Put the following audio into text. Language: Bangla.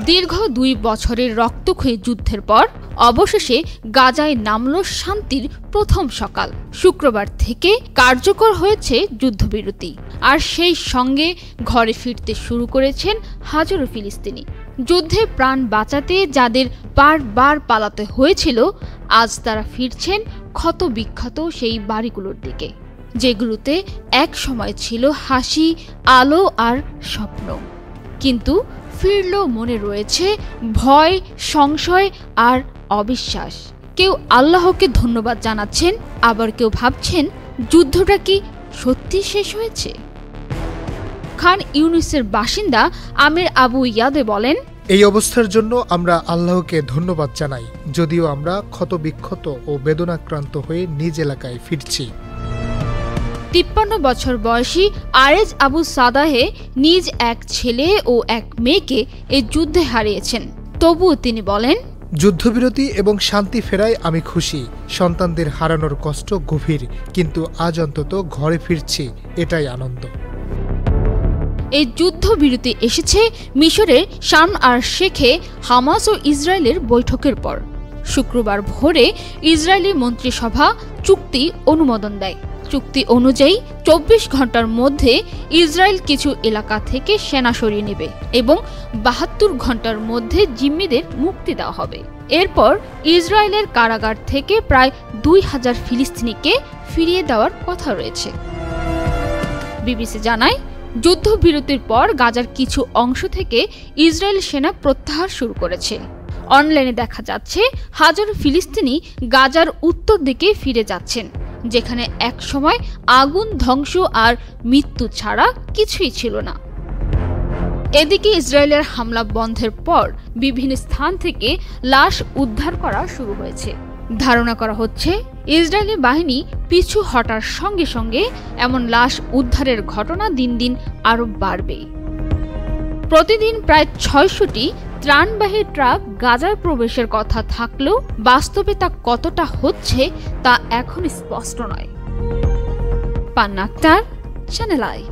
দীর্ঘ 2 বছরের রক্তক্ষয়ী যুদ্ধের পর অবশেষে গাজায় নামল শান্তির প্রথম সকাল। শুক্রবার থেকে কার্যকর হয়েছে যুদ্ধবিরতি, আর সেই সঙ্গে ঘরে ফিরতে শুরু করেছেন হাজারো ফিলিস্তিনি। যুদ্ধে প্রাণ বাঁচাতে যাদের বারবার পালাতে হয়েছিল, আজ তারা ফিরছেন ক্ষতবিক্ষত সেই বাড়িগুলোর দিকে, যেগুলোতে এক সময় ছিল হাসি, আলো আর স্বপ্ন। কিন্তু ফিরলেও মনে রয়েছে ভয়, সংশয় আর অবিশ্বাস। কেউ আল্লাহকে ধন্যবাদ জানাচ্ছেন, আবার কেউ ভাবছেন যুদ্ধটা কি সত্যি শেষ হয়েছে। খান ইউনিসের বাসিন্দা আমির আবু ইয়াদে বলেন, এই অবস্থার জন্য আমরা আল্লাহকে ধন্যবাদ জানাই, যদিও আমরা ক্ষতবিক্ষত ও বেদনাক্রান্ত হয়ে নিজ এলাকায় ফিরছি। 53 বছর বয়সী আরেজ আবু সাদাহে নিজ এক ছেলে ও এক মেয়েকে এই যুদ্ধে হারিয়েছেন। তবুও তিনি বলেন, যুদ্ধবিরতি এবং শান্তি ফেরায় আমি খুশি। সন্তানদের হারানোর কষ্ট গভীর, কিন্তু আজ অন্তত ঘরে ফিরছি, এটাই আনন্দ। এই যুদ্ধবিরতি এসেছে মিশরের শার্ম আর শেখে হামাস ও ইসরায়েলের বৈঠকের পর। শুক্রবার ভোরে ইসরায়েলি মন্ত্রিসভা চুক্তি অনুমোদন দেয়। চুক্তি অনুযায়ী 24 ঘন্টার মধ্যে ইসরায়েল কিছু এলাকা থেকে সেনা সরিয়ে নেবে এবং 72 ঘন্টার মধ্যে জিম্মিদের মুক্তি দেওয়া হবে। এরপর ইসরায়েলের কারাগার থেকে প্রায় 2000 ফিলিস্তিনিকে ফিরিয়ে দেওয়ার কথা রয়েছে। বিবিসি জানায়, যুদ্ধবিরতির পর গাজার কিছু অংশ থেকে ইসরায়েল সেনা প্রত্যাহার শুরু করেছে। অনলাইনে দেখা যাচ্ছে হাজারো ফিলিস্তিনি গাজার উত্তর দিকে ফিরে যাচ্ছেন, যেখানে একসময় আগুন, ধ্বংস আর মৃত্যু ছাড়া কিছুই ছিল না। এদিকে ইসরায়েলের হামলা বন্ধের পর বিভিন্ন স্থান থেকে লাশ উদ্ধার করা শুরু হয়েছে। ধারণা করা হচ্ছে ইসরায়েলি বাহিনী পিছু হটার সঙ্গে সঙ্গে এমন লাশ উদ্ধারের ঘটনা দিন দিন আরও বাড়বে। প্রতিদিন প্রায় 600টি ত্রাণবাহী ট্রাক গাজায় প্রবেশের কথা থাকলেও বাস্তবে তা কতটা হচ্ছে তা এখন স্পষ্ট নয়। পান্না আক্তার, চ্যানেল আই।